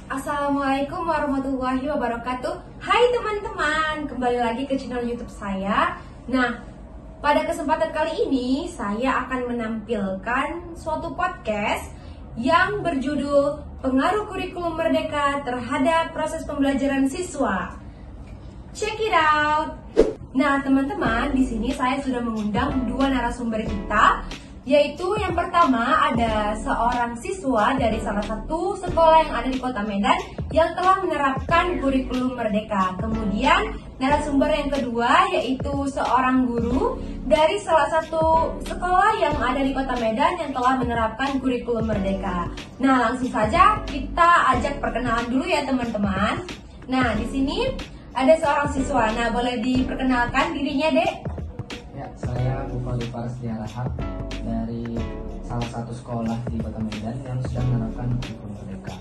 Assalamualaikum warahmatullahi wabarakatuh. Hai teman-teman, kembali lagi ke channel YouTube saya. Nah, pada kesempatan kali ini saya akan menampilkan suatu podcast yang berjudul Pengaruh Kurikulum Merdeka Terhadap Proses Pembelajaran Siswa. Check it out. Nah, teman-teman, di sini saya sudah mengundang dua narasumber kita, yaitu yang pertama ada seorang siswa dari salah satu sekolah yang ada di Kota Medan yang telah menerapkan kurikulum merdeka. Kemudian narasumber yang kedua yaitu seorang guru dari salah satu sekolah yang ada di Kota Medan yang telah menerapkan kurikulum merdeka. Nah, langsung saja kita ajak perkenalan dulu ya teman-teman. Nah, di sini ada seorang siswa. Nah, boleh diperkenalkan dirinya, Dek? Ya, saya Bufali Farsdia Rahab dari salah satu sekolah di Kota Medan yang sedang menerapkan kurikulum merdeka.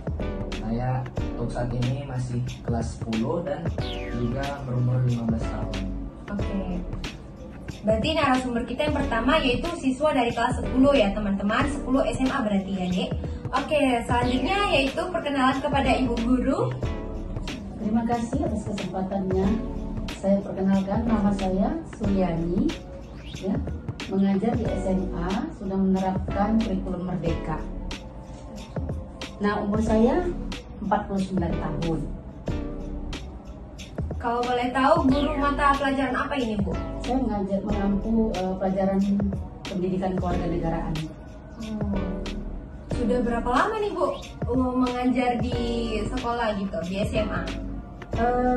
Saya untuk saat ini masih kelas 10 dan juga berumur 15 tahun. Oke. Berarti narasumber kita yang pertama yaitu siswa dari kelas 10 ya teman-teman, 10 SMA berarti ya, Dek. Oke, selanjutnya yaitu perkenalan kepada Ibu Guru. Terima kasih atas kesempatannya. Saya perkenalkan, nama saya Suryani, ya, mengajar di SMA, sudah menerapkan kurikulum merdeka. Nah, umur saya 49 tahun. Kalau boleh tahu guru mata pelajaran apa ini, Bu? Saya mengampu pelajaran pendidikan kewarganegaraan. Sudah berapa lama nih, Bu, mengajar di sekolah gitu, di SMA?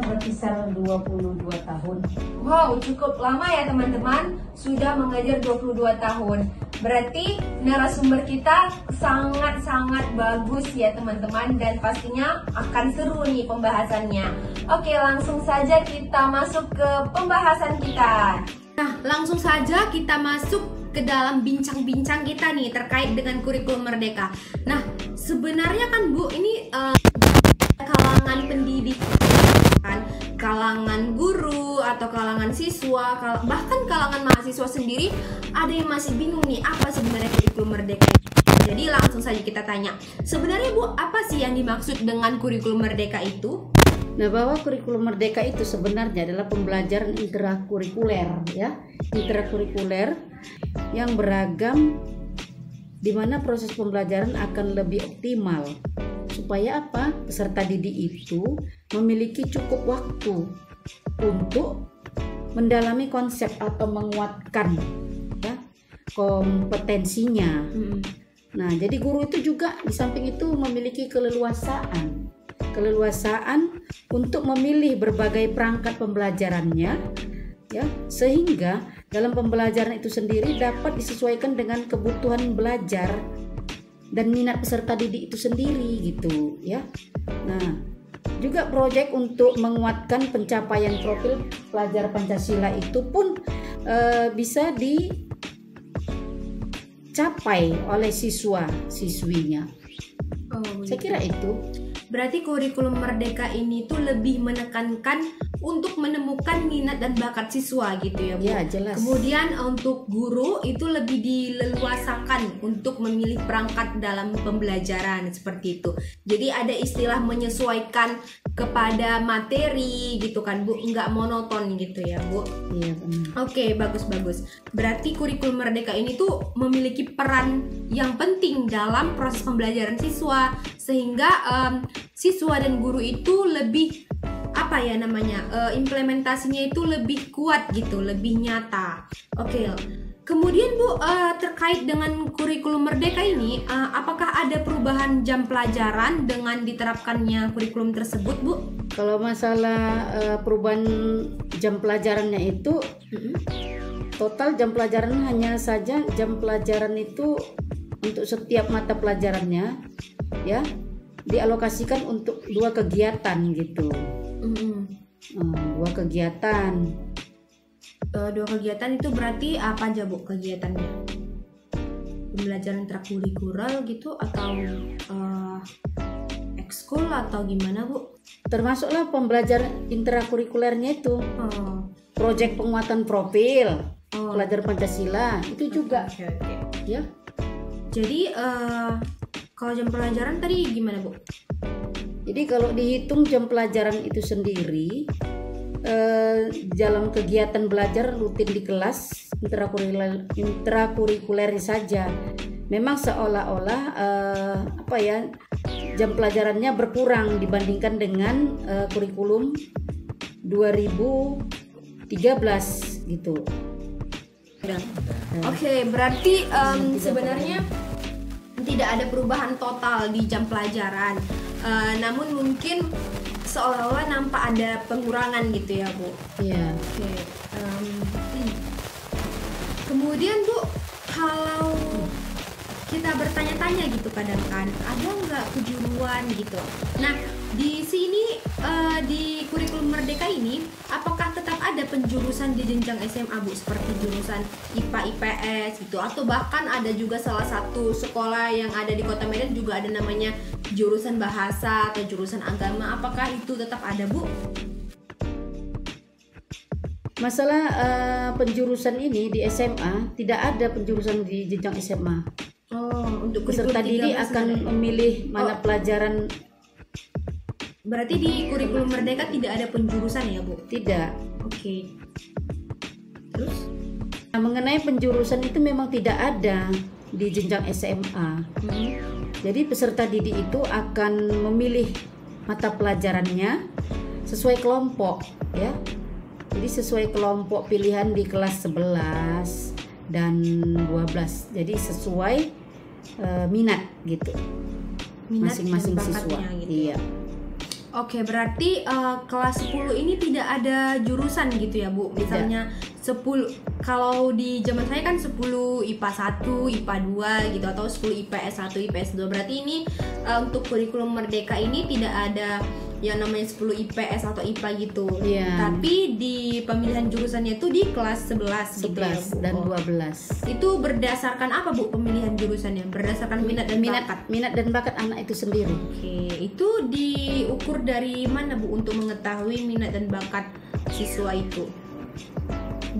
Berkisar 22 tahun. Wow, cukup lama ya teman-teman, sudah mengajar 22 tahun. Berarti narasumber kita sangat-sangat bagus ya teman-teman, dan pastinya akan seru nih pembahasannya. Oke, langsung saja kita masuk ke pembahasan kita. Nah, langsung saja kita masuk ke dalam bincang-bincang kita nih terkait dengan kurikulum merdeka. Nah, sebenarnya kan Bu, ini kalangan pendidik, kalangan guru atau kalangan siswa, bahkan kalangan mahasiswa sendiri ada yang masih bingung nih apa sebenarnya kurikulum merdeka. Jadi langsung saja kita tanya, sebenarnya Bu, apa sih yang dimaksud dengan kurikulum merdeka itu? Nah, bahwa kurikulum merdeka itu sebenarnya adalah pembelajaran intrakurikuler, ya, intrakurikuler yang beragam, di mana proses pembelajaran akan lebih optimal. Supaya apa? Peserta didik itu memiliki cukup waktu untuk mendalami konsep atau menguatkan, ya, kompetensinya. Nah, jadi guru itu juga di samping itu memiliki keleluasaan untuk memilih berbagai perangkat pembelajarannya, ya, sehingga dalam pembelajaran itu sendiri dapat disesuaikan dengan kebutuhan belajar dan minat peserta didik itu sendiri gitu, ya. Nah, juga proyek untuk menguatkan pencapaian profil pelajar Pancasila itu pun bisa dicapai oleh siswa-siswinya. Saya kira itu. Berarti kurikulum merdeka ini tuh lebih menekankan untuk menemukan minat dan bakat siswa gitu ya, Bu? Ya, jelas. Kemudian untuk guru itu lebih dileluasakan untuk memilih perangkat dalam pembelajaran seperti itu. Jadi ada istilah menyesuaikan kepada materi gitu kan, Bu? Nggak monoton gitu ya, Bu? Iya, benar. Oke, bagus-bagus. Berarti kurikulum merdeka ini tuh memiliki peran yang penting dalam proses pembelajaran siswa, sehingga siswa dan guru itu lebih implementasinya itu lebih kuat gitu, lebih nyata. Oke. Kemudian Bu, terkait dengan kurikulum merdeka ini, apakah ada perubahan jam pelajaran dengan diterapkannya kurikulum tersebut, Bu? Kalau masalah perubahan jam pelajarannya itu, total jam pelajaran hanya saja jam pelajaran itu untuk setiap mata pelajarannya, ya, dialokasikan untuk 2 kegiatan gitu. 2 kegiatan. 2 kegiatan itu berarti apa aja, Bu, kegiatannya? Pembelajaran intrakurikuler gitu atau ekskul atau gimana, Bu? Termasuklah pembelajaran intrakurikulernya itu. Proyek penguatan profil, Oh. pelajaran Pancasila itu juga Oke, oke. ya. Jadi kalau jam pelajaran tadi gimana Bu? Jadi kalau dihitung jam pelajaran itu sendiri, dalam kegiatan belajar rutin di kelas intrakurikuler saja, memang seolah-olah jam pelajarannya berkurang dibandingkan dengan kurikulum 2013 gitu. Oke, berarti sebenarnya tidak ada perubahan total di jam pelajaran, namun mungkin seolah-olah nampak ada pengurangan gitu ya Bu. Iya. Oke. Kemudian Bu, kalau kita bertanya-tanya gitu kadang kan, ada nggak kejuruan gitu. Nah, di sini di kurikulum Merdeka ini, apakah tetap ada penjurusan di jenjang SMA Bu, seperti jurusan IPA IPS gitu, atau bahkan ada juga salah satu sekolah yang ada di Kota Medan juga ada namanya jurusan bahasa atau jurusan agama, apakah itu tetap ada Bu? Masalah penjurusan ini di SMA tidak ada penjurusan di jenjang SMA. Oh, untuk Peserta didik akan memilih mana pelajaran. Berarti di kurikulum Merdeka tidak ada penjurusan ya Bu? Tidak. Oke. Terus? Nah, mengenai penjurusan itu memang tidak ada di jenjang SMA. Jadi peserta didik itu akan memilih mata pelajarannya sesuai kelompok ya. Jadi sesuai kelompok pilihan di kelas 11 dan 12. Jadi sesuai minat gitu. Minat Masing-masing dan siswa. bakatnya gitu. Iya. Oke, berarti kelas 10 ini tidak ada jurusan gitu ya Bu? Misalnya 10, kalau di zaman saya kan 10 IPA 1, IPA 2 gitu, atau 10 IPS 1, IPS 2. Berarti ini untuk kurikulum Merdeka ini tidak ada yang namanya 10 IPS atau IPA gitu. Iya. Tapi di pemilihan jurusannya itu di kelas 11 gitu ya 11 Bu? dan Oh. 12. Itu berdasarkan apa Bu pemilihan jurusannya? Berdasarkan minat dan bakat? Minat dan bakat anak itu sendiri. Oke, itu diukur dari mana Bu untuk mengetahui minat dan bakat siswa itu?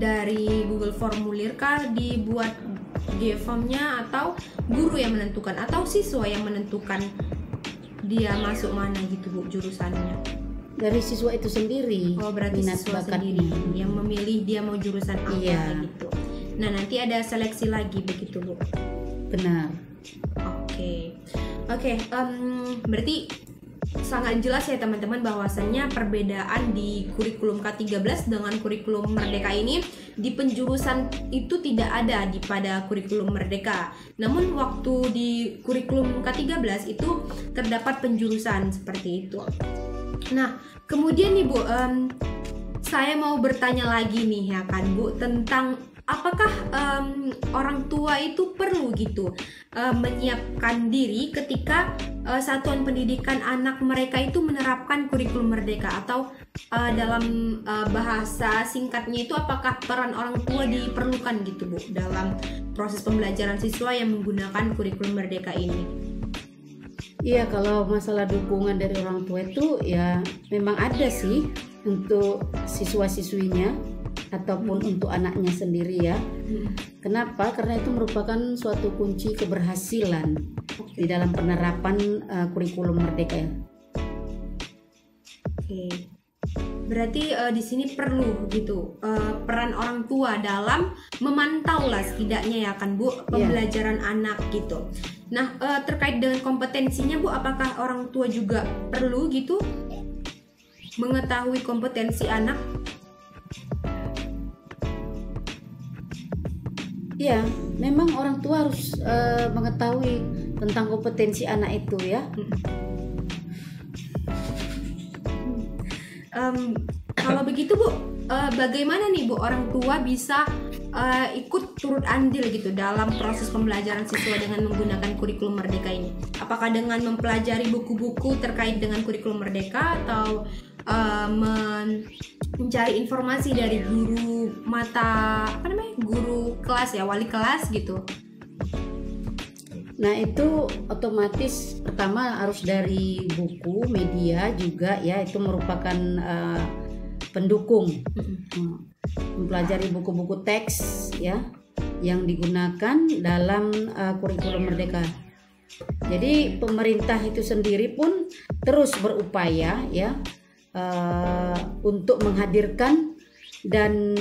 Dari Google Formulir kah, dibuat di formnya, atau guru yang menentukan, atau siswa yang menentukan dia masuk mana gitu Bu jurusannya? Dari siswa itu sendiri. Oh, berarti minat siswa bakatnya. sendiri yang memilih dia mau jurusan apa Iya. gitu. Nah, nanti ada seleksi lagi begitu Bu. Benar. Oke, berarti sangat jelas ya teman-teman bahwasannya perbedaan di kurikulum K13 dengan kurikulum Merdeka ini di penjurusan itu tidak ada pada kurikulum Merdeka. Namun waktu di kurikulum K13 itu terdapat penjurusan seperti itu. Nah, kemudian nih Bu, saya mau bertanya lagi nih ya kan Bu, tentang apakah orang tua itu perlu gitu menyiapkan diri ketika satuan pendidikan anak mereka itu menerapkan kurikulum Merdeka, atau dalam bahasa singkatnya itu apakah peran orang tua diperlukan gitu Bu dalam proses pembelajaran siswa yang menggunakan kurikulum Merdeka ini? Iya, kalau masalah dukungan dari orang tua itu ya memang ada sih untuk siswa-siswinya ataupun untuk anaknya sendiri ya. Kenapa? Karena itu merupakan suatu kunci keberhasilan di dalam penerapan kurikulum Merdeka ya. Oke. Berarti di sini perlu gitu peran orang tua dalam memantau lah setidaknya ya kan Bu pembelajaran anak gitu. Nah, terkait dengan kompetensinya Bu, apakah orang tua juga perlu gitu mengetahui kompetensi anak? Iya, memang orang tua harus mengetahui tentang kompetensi anak itu ya. Kalau begitu Bu, bagaimana nih Bu orang tua bisa ikut turut andil gitu dalam proses pembelajaran siswa dengan menggunakan kurikulum Merdeka ini? Apakah dengan mempelajari buku-buku terkait dengan kurikulum Merdeka, atau mencari informasi dari guru guru kelas ya, wali kelas gitu? Nah, itu otomatis pertama harus dari buku, media juga ya, itu merupakan pendukung. mempelajari buku-buku teks ya yang digunakan dalam kurikulum Merdeka. Jadi pemerintah itu sendiri pun terus berupaya ya untuk menghadirkan dan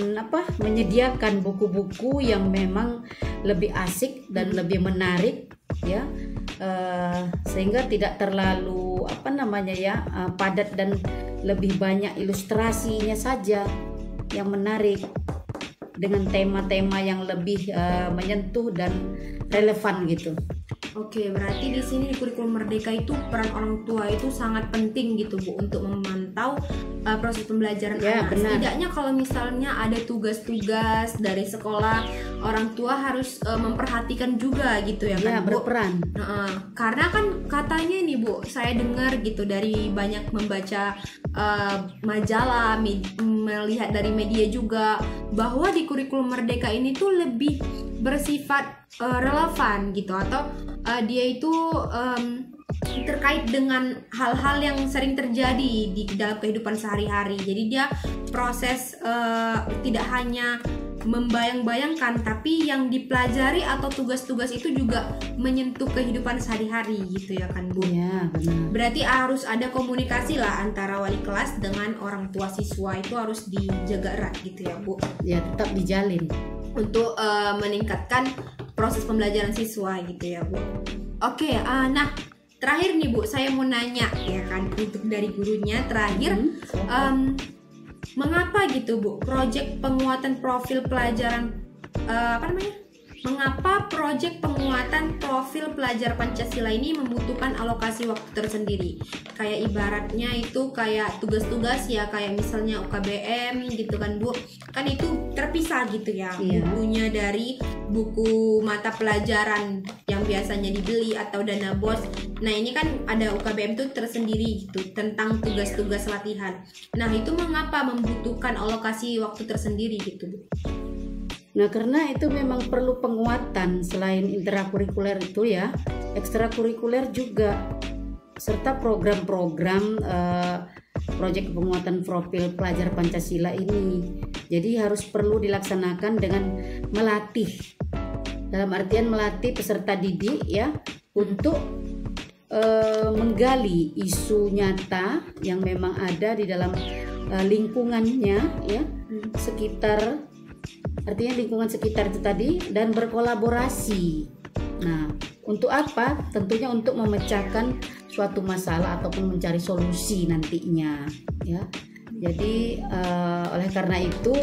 menyediakan buku-buku yang memang lebih asik dan lebih menarik ya, sehingga tidak terlalu padat dan lebih banyak ilustrasinya saja yang menarik dengan tema-tema yang lebih menyentuh dan relevan gitu. Oke, berarti di sini di kurikulum Merdeka itu peran orang tua itu sangat penting gitu Bu untuk memantau proses pembelajaran anak. Benar. Setidaknya kalau misalnya ada tugas-tugas dari sekolah, orang tua harus memperhatikan juga gitu ya kan Bu. Berperan. Karena kan katanya nih Bu, saya dengar gitu dari banyak membaca majalah, melihat dari media juga bahwa di kurikulum Merdeka ini tuh lebih bersifat relevan gitu, atau dia itu terkait dengan hal-hal yang sering terjadi di dalam kehidupan sehari-hari. Jadi dia proses tidak hanya membayang-bayangkan, tapi yang dipelajari atau tugas-tugas itu juga menyentuh kehidupan sehari-hari gitu ya kan Bu. Iya, benar. Berarti harus ada komunikasi lah antara wali kelas dengan orang tua siswa, itu harus dijaga erat gitu ya Bu. Ya, tetap dijalin Untuk meningkatkan proses pembelajaran siswa gitu ya Bu. Oke, nah terakhir nih Bu, saya mau nanya ya kan untuk dari gurunya terakhir, mengapa gitu Bu proyek penguatan profil pelajaran mengapa proyek penguatan profil pelajar Pancasila ini membutuhkan alokasi waktu tersendiri? Kayak ibaratnya itu kayak tugas-tugas ya, kayak misalnya UKBM gitu kan Bu, kan itu terpisah gitu ya, bukunya dari buku mata pelajaran yang biasanya dibeli atau dana BOS. Nah ini kan ada UKBM tuh tersendiri gitu tentang tugas-tugas latihan. Nah itu mengapa membutuhkan alokasi waktu tersendiri gitu Bu? Nah, karena itu memang perlu penguatan selain intrakurikuler itu ya, ekstrakurikuler juga, serta program-program proyek penguatan profil pelajar Pancasila ini. Jadi harus perlu dilaksanakan dengan melatih, dalam artian melatih peserta didik ya untuk menggali isu nyata yang memang ada di dalam lingkungannya ya, sekitar. Artinya lingkungan sekitar itu tadi, dan berkolaborasi. Nah, untuk apa? Tentunya untuk memecahkan suatu masalah ataupun mencari solusi nantinya, ya. Jadi oleh karena itu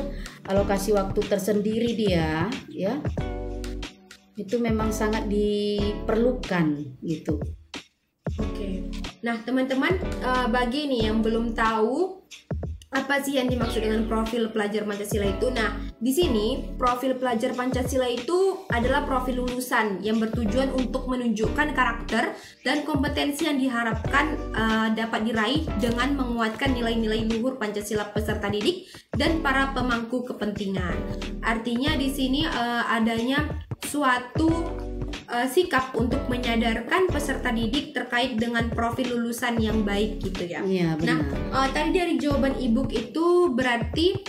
alokasi waktu tersendiri dia, ya, itu memang sangat diperlukan gitu. Oke. Nah, teman-teman, bagi nih yang belum tahu apa sih yang dimaksud dengan profil pelajar Pancasila itu? Nah, di sini profil pelajar Pancasila itu adalah profil lulusan yang bertujuan untuk menunjukkan karakter dan kompetensi yang diharapkan dapat diraih dengan menguatkan nilai-nilai luhur Pancasila peserta didik dan para pemangku kepentingan. Artinya di sini adanya suatu sikap untuk menyadarkan peserta didik terkait dengan profil lulusan yang baik gitu ya. Iya, benar. Nah, tadi dari jawaban Ibu itu berarti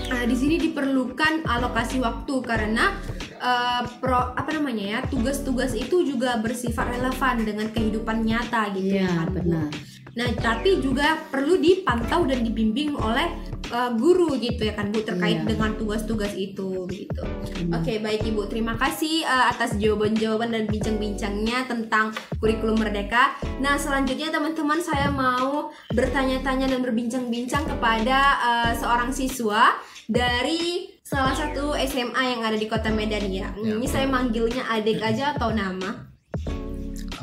di sini diperlukan alokasi waktu karena tugas-tugas itu juga bersifat relevan dengan kehidupan nyata gitu ya kan, benar. Nah, tapi juga perlu dipantau dan dibimbing oleh guru gitu ya kan Bu, terkait dengan tugas-tugas itu gitu. Oke, baik Ibu, terima kasih atas jawaban-jawaban dan bincang-bincangnya tentang kurikulum Merdeka. Nah, selanjutnya teman-teman, saya mau bertanya-tanya dan berbincang-bincang kepada seorang siswa dari salah satu SMA yang ada di Kota Medan ya. Ini saya manggilnya adik aja atau nama?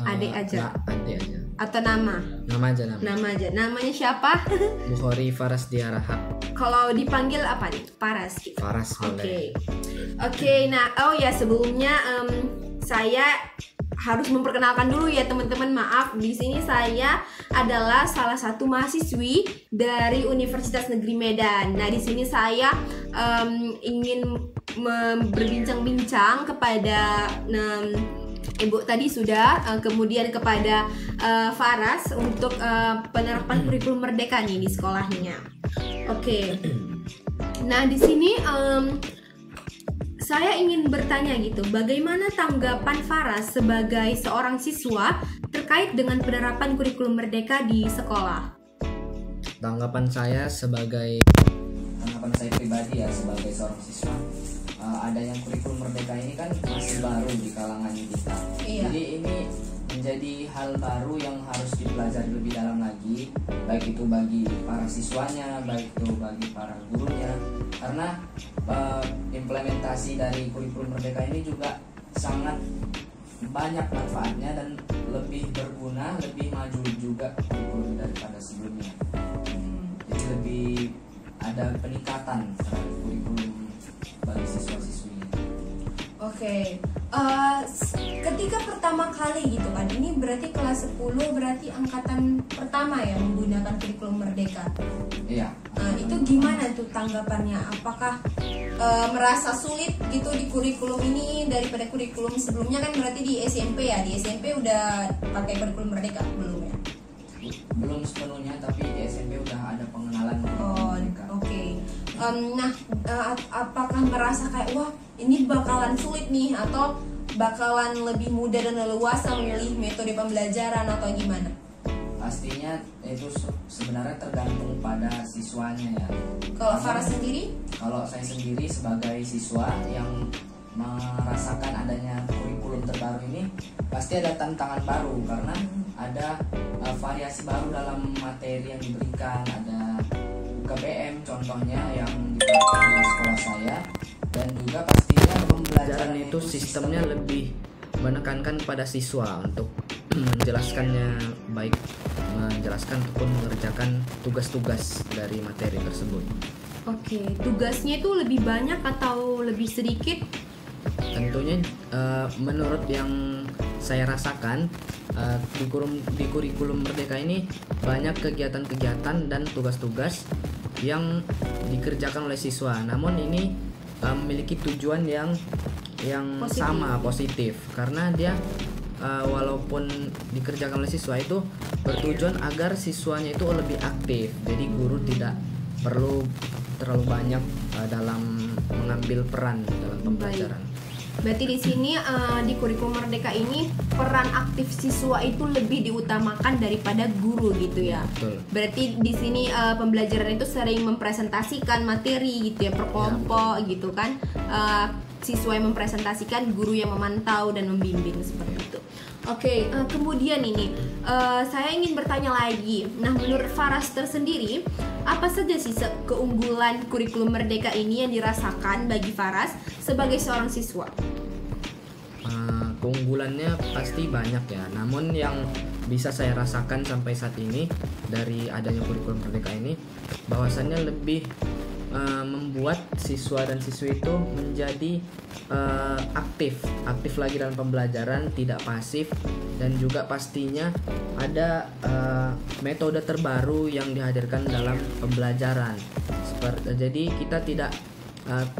Adik aja. Adik aja. Atau nama? Nama aja. Nama aja. Namanya siapa? Bukhari Faras Diarahap. Kalau dipanggil apa nih? Paras gitu. Faras. Oke. Nah, sebelumnya saya harus memperkenalkan dulu ya teman-teman. Maaf, di sini saya adalah salah satu mahasiswi dari Universitas Negeri Medan. Nah, di sini saya ingin berbincang-bincang kepada Ibu tadi sudah, kemudian kepada Faras untuk penerapan kurikulum Merdeka nih di sekolahnya. Oke. Nah, di sini saya ingin bertanya gitu, bagaimana tanggapan Faras sebagai seorang siswa terkait dengan penerapan kurikulum merdeka di sekolah? Tanggapan saya pribadi ya sebagai seorang siswa, adanya kurikulum merdeka ini kan masih baru di kalangan kita. Iya. Jadi ini menjadi hal baru yang harus dipelajari lebih dalam lagi, baik itu bagi para siswanya, baik itu bagi para gurunya, karena implementasi dari kurikulum merdeka ini juga sangat banyak manfaatnya dan lebih berguna, lebih maju juga kurikulum daripada sebelumnya. Jadi lebih ada peningkatan terhadap kurikulum bagi siswa-siswinya. Oke. Ketika pertama kali gitu kan, ini berarti kelas 10, berarti angkatan pertama ya menggunakan kurikulum merdeka. Iya. Itu gimana tuh tanggapannya? Apakah merasa sulit gitu di kurikulum ini daripada kurikulum sebelumnya? Kan berarti di SMP ya, di SMP udah pakai kurikulum merdeka belum ya? Belum sepenuhnya, tapi di SMP udah ada pengenalan kurikulum merdeka. Oke. Apakah merasa kayak wah ini bakalan sulit nih, atau bakalan lebih mudah dan leluasa memilih metode pembelajaran atau gimana? Pastinya itu sebenarnya tergantung pada siswanya ya. Kalau Faras sendiri? Kalau saya sendiri sebagai siswa yang merasakan adanya kurikulum terbaru ini, pasti ada tantangan baru karena ada variasi baru dalam materi yang diberikan. Ada UKBM contohnya yang diterapkan di sekolah saya, dan juga pastinya pembelajaran itu sistemnya lebih menekankan pada siswa untuk menjelaskannya, baik menjelaskan ataupun mengerjakan tugas-tugas dari materi tersebut. Oke, tugasnya itu lebih banyak atau lebih sedikit? Tentunya menurut yang saya rasakan di kurikulum merdeka ini banyak kegiatan-kegiatan dan tugas-tugas yang dikerjakan oleh siswa. Namun ini memiliki tujuan yang positif karena dia walaupun dikerjakan oleh siswa itu bertujuan agar siswanya itu lebih aktif. Jadi guru tidak perlu terlalu banyak dalam mengambil peran dalam pembelajaran. Berarti di sini di kurikulum merdeka ini peran aktif siswa itu lebih diutamakan daripada guru gitu ya. Betul. Berarti di sini pembelajaran itu sering mempresentasikan materi gitu ya per kelompok gitu kan. Siswa yang mempresentasikan, guru yang memantau dan membimbing seperti itu. Oke, kemudian ini saya ingin bertanya lagi. Nah, menurut Faras tersendiri, apa saja sih keunggulan kurikulum merdeka ini yang dirasakan bagi Faras sebagai seorang siswa? Keunggulannya pasti banyak ya. Namun yang bisa saya rasakan sampai saat ini dari adanya kurikulum merdeka ini, bahwasannya lebih membuat siswa dan siswi itu menjadi aktif lagi dalam pembelajaran, tidak pasif, dan juga pastinya ada metode terbaru yang dihadirkan dalam pembelajaran. Jadi kita tidak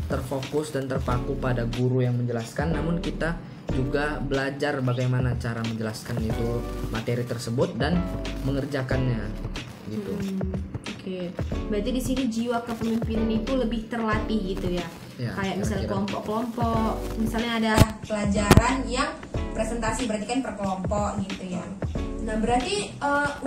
terfokus dan terpaku pada guru yang menjelaskan, namun kita juga belajar bagaimana cara menjelaskan itu materi tersebut dan mengerjakannya gitu. Oke, berarti di sini jiwa kepemimpinan itu lebih terlatih gitu ya. Kayak misalnya kelompok-kelompok, misalnya ada pelajaran yang presentasi, berarti kan per kelompok gitu ya. Nah, berarti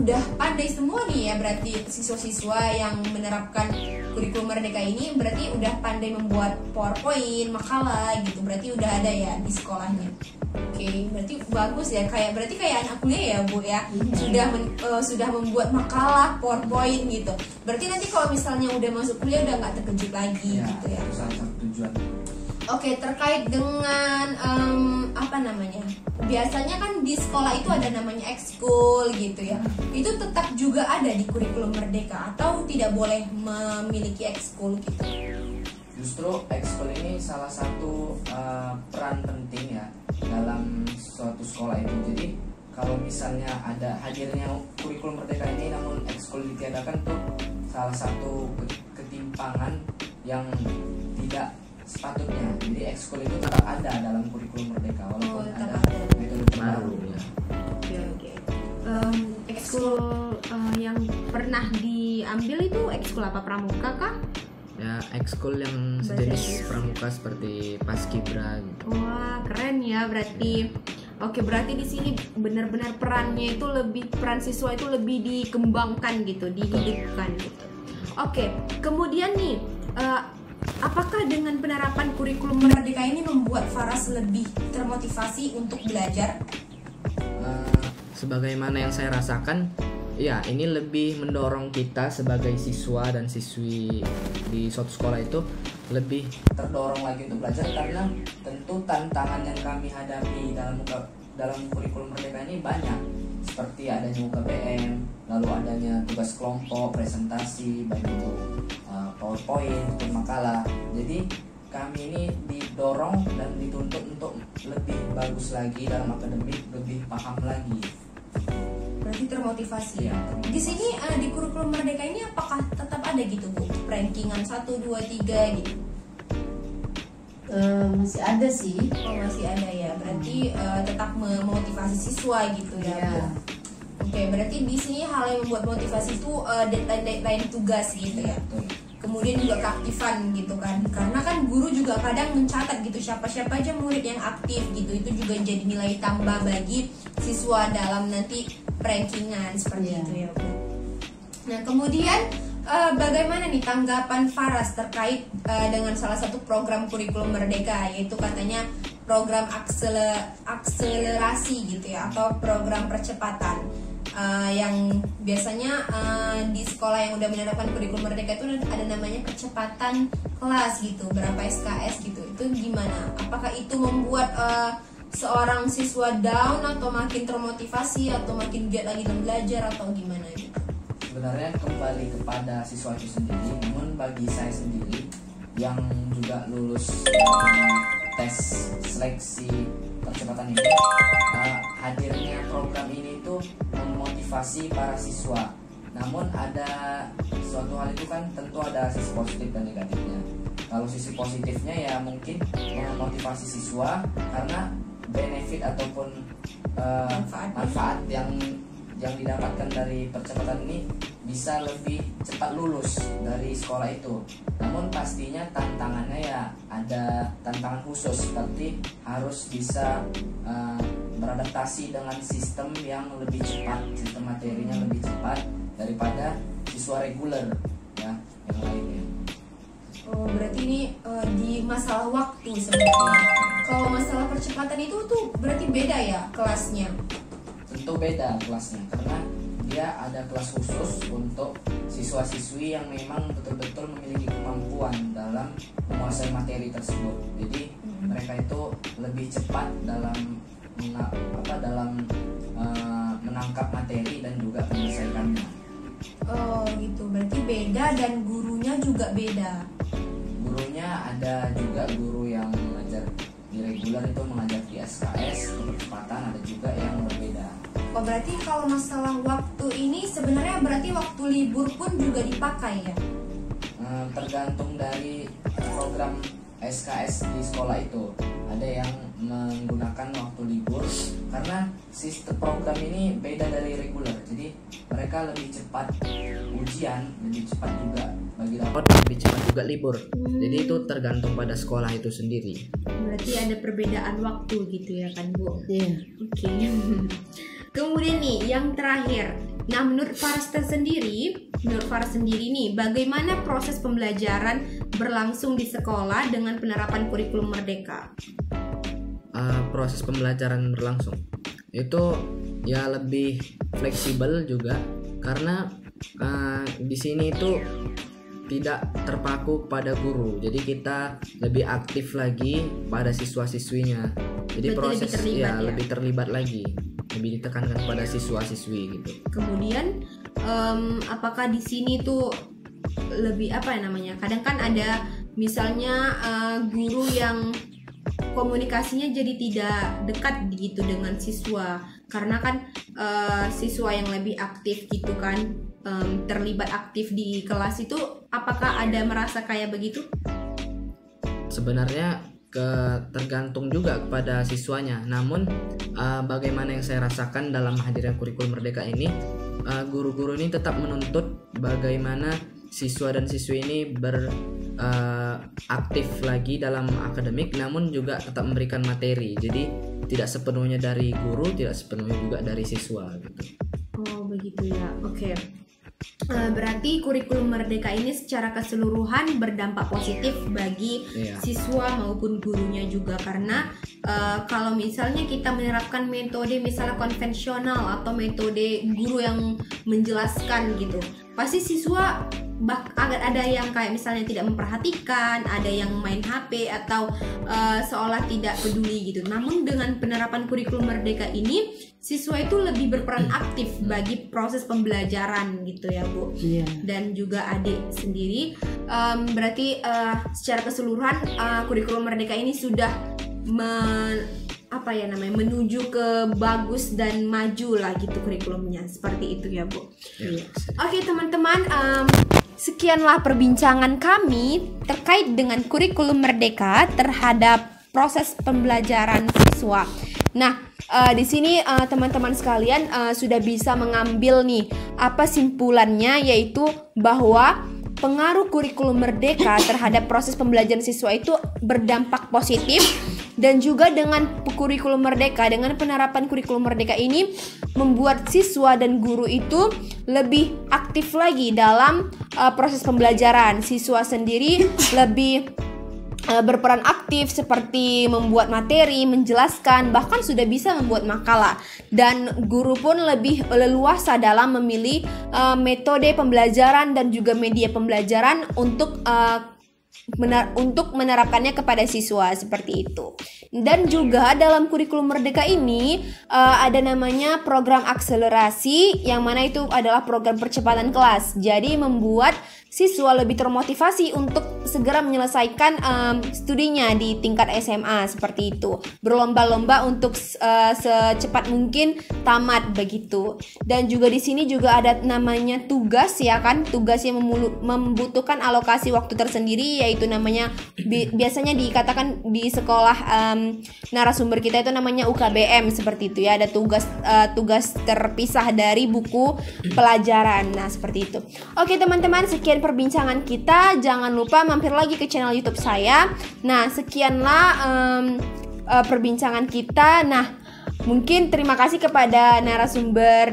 udah pandai semua nih ya, berarti siswa-siswa yang menerapkan kurikulum merdeka ini berarti udah pandai membuat PowerPoint, makalah gitu. Berarti udah ada ya di sekolahnya. Oke, berarti bagus ya. Berarti kayak anak kuliah ya, Bu ya. Sudah membuat makalah, PowerPoint gitu. Berarti nanti kalau misalnya udah masuk kuliah udah nggak terkejut lagi gitu ya. Itu salah satu tujuan. Oke, terkait dengan biasanya kan di sekolah itu ada namanya ekskul gitu ya. Itu tetap juga ada di kurikulum merdeka atau tidak boleh memiliki ekskul gitu? Justru ekskul ini salah satu peran penting ya dalam suatu sekolah itu. Jadi kalau misalnya ada hadirnya kurikulum merdeka ini namun ekskul ditiadakan, tuh salah satu ketimpangan yang tidak sepatutnya. Jadi ekskul itu tetap ada dalam kurikulum merdeka walaupun ada metode baru ya. Oke. Ekskul yang pernah diambil itu ekskul apa, pramuka kah? ya ekskul yang sejenis pramuka seperti paskibra gitu. Wah, keren ya berarti. Oke, berarti di sini benar-benar perannya itu peran siswa itu lebih dikembangkan gitu, dihidupkan gitu. Oke, kemudian nih, apakah dengan penerapan kurikulum Merdeka ini membuat Faras lebih termotivasi untuk belajar? Sebagaimana yang saya rasakan, ya ini lebih mendorong kita sebagai siswa dan siswi di suatu sekolah itu lebih terdorong lagi untuk belajar, karena tentu tantangan yang kami hadapi dalam kurikulum Merdeka ini banyak, seperti adanya UKBM, lalu adanya tugas kelompok, presentasi, baik itu PowerPoint atau makalah. Jadi kami ini didorong dan dituntut untuk lebih bagus lagi dalam akademik, lebih paham lagi. Berarti termotivasi. Ya. Di sini di kurikulum Merdeka ini apakah tetap ada gitu Bu? Rankingan 1, 2, 3 gitu? Masih ada sih. Oh, masih ada ya. Berarti tetap memotivasi siswa gitu ya. Iya. Oke, berarti di sini hal yang membuat motivasi itu deadline tugas gitu ya. Kemudian juga keaktifan gitu kan. Karena kan guru juga kadang mencatat gitu siapa-siapa aja murid yang aktif gitu. Itu juga jadi nilai tambah bagi siswa dalam nanti rankingan seperti itu ya Bu. Nah, kemudian bagaimana nih tanggapan Faras terkait dengan salah satu program kurikulum Merdeka, yaitu katanya program akselerasi gitu ya, atau program percepatan yang biasanya di sekolah yang udah menerapkan kurikulum Merdeka itu ada namanya percepatan kelas gitu, berapa SKS gitu. Itu gimana? Apakah itu membuat seorang siswa down atau makin termotivasi atau makin giat lagi dalam belajar atau gimana gitu? Sebenarnya kembali kepada siswa itu sendiri, namun bagi saya sendiri yang juga lulus tes seleksi percepatan ini, hadirnya program ini itu memotivasi para siswa. Namun ada suatu hal itu kan tentu ada sisi positif dan negatifnya. Kalau sisi positifnya ya mungkin memotivasi siswa karena benefit ataupun manfaat yang didapatkan dari percepatan ini bisa lebih cepat lulus dari sekolah itu. Namun pastinya tantangannya ya ada tantangan khusus, seperti harus bisa beradaptasi dengan sistem yang lebih cepat, sistem materinya lebih cepat daripada siswa reguler ya yang lainnya. Oh, berarti ini di masalah waktu sebenarnya. Kalau masalah percepatan itu tuh berarti beda ya kelasnya? Tentu beda kelasnya, karena dia ada kelas khusus untuk siswa-siswi yang memang betul-betul memiliki kemampuan dalam menguasai materi tersebut. Jadi mereka itu lebih cepat dalam menangkap materi dan juga menyelesaikannya. Oh gitu, berarti beda dan gurunya juga beda. Gurunya ada juga guru yang mengajar di reguler itu mengajar di SKS, percepatan, ada juga yang berbeda. Oh, berarti kalau masalah waktu ini sebenarnya berarti waktu libur pun juga dipakai ya? Tergantung dari program SKS di sekolah itu. Ada yang menggunakan waktu libur karena sistem program ini beda dari reguler. Jadi mereka lebih cepat ujian, lebih cepat juga bagi rapot, lebih cepat juga libur. Jadi itu tergantung pada sekolah itu sendiri. Berarti ada perbedaan waktu gitu ya kan Bu? Iya. Oke. Kemudian nih yang terakhir. Nah, menurut Faras sendiri nih, bagaimana proses pembelajaran berlangsung di sekolah dengan penerapan kurikulum Merdeka? Proses pembelajaran berlangsung itu ya lebih fleksibel juga, karena di sini itu tidak terpaku pada guru, jadi kita lebih aktif lagi pada siswa-siswinya. Jadi berarti proses lebih terlibat lagi, lebih ditekankan pada siswa-siswi gitu. Kemudian apakah di sini tuh lebih kadang kan ada misalnya guru yang komunikasinya jadi tidak dekat gitu dengan siswa, karena kan siswa yang lebih aktif gitu kan, terlibat aktif di kelas itu. Apakah ada merasa kayak begitu? Sebenarnya tergantung juga kepada siswanya. Namun bagaimana yang saya rasakan dalam hadirnya kurikulum Merdeka ini, guru-guru ini tetap menuntut bagaimana siswa dan siswi ini aktif lagi dalam akademik, namun juga tetap memberikan materi. Jadi tidak sepenuhnya dari guru, tidak sepenuhnya juga dari siswa gitu. Oh begitu ya, oke. Berarti kurikulum Merdeka ini secara keseluruhan berdampak positif bagi siswa maupun gurunya juga, karena kalau misalnya kita menerapkan metode misalnya konvensional atau metode guru yang menjelaskan gitu, pasti siswa agak ada yang kayak misalnya tidak memperhatikan, ada yang main HP atau seolah tidak peduli gitu. Namun dengan penerapan kurikulum Merdeka ini, siswa itu lebih berperan aktif bagi proses pembelajaran gitu ya Bu. Iya. Dan juga adik sendiri, berarti secara keseluruhan kurikulum Merdeka ini sudah menuju ke bagus dan maju lah gitu kurikulumnya, seperti itu ya Bu. Iya. Oke teman-teman, sekianlah perbincangan kami terkait dengan kurikulum Merdeka terhadap proses pembelajaran siswa. Nah, di sini teman-teman sekalian sudah bisa mengambil nih apa simpulannya, yaitu bahwa pengaruh kurikulum Merdeka terhadap proses pembelajaran siswa itu berdampak positif. Dan juga dengan kurikulum Merdeka, dengan penerapan kurikulum Merdeka ini membuat siswa dan guru itu lebih aktif lagi dalam proses pembelajaran. Siswa sendiri lebih berperan aktif seperti membuat materi, menjelaskan, bahkan sudah bisa membuat makalah. Dan guru pun lebih leluasa dalam memilih metode pembelajaran dan juga media pembelajaran untuk menerapkannya kepada siswa, seperti itu. Dan juga dalam kurikulum Merdeka ini ada namanya program akselerasi, yang mana itu adalah program percepatan kelas. Jadi membuat siswa lebih termotivasi untuk segera menyelesaikan studinya di tingkat SMA, seperti itu. Berlomba-lomba untuk secepat mungkin tamat begitu. Dan juga di sini juga ada namanya tugas ya kan, tugas yang membutuhkan alokasi waktu tersendiri, yaitu namanya biasanya dikatakan di sekolah narasumber kita itu namanya UKBM, seperti itu ya. Ada tugas terpisah dari buku pelajaran. Nah, seperti itu. Oke teman-teman, sekian perbincangan kita. Jangan lupa mampir lagi ke channel YouTube saya. Nah, sekianlah perbincangan kita. Nah, mungkin terima kasih kepada narasumber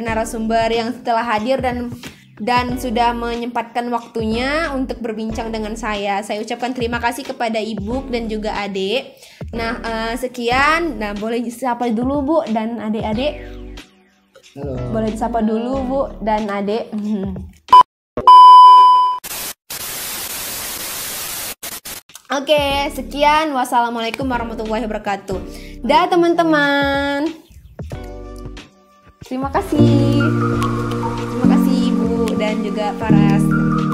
yang telah hadir dan sudah menyempatkan waktunya untuk berbincang dengan saya. Saya ucapkan terima kasih kepada Ibu dan juga Adik. Nah, sekian. Nah, boleh disapa dulu Bu dan adik-adik. Halo. Boleh disapa dulu Bu dan adik. Oke, sekian. Wassalamualaikum warahmatullahi wabarakatuh. Dah teman-teman. Terima kasih. Terima kasih Ibu dan juga Faras.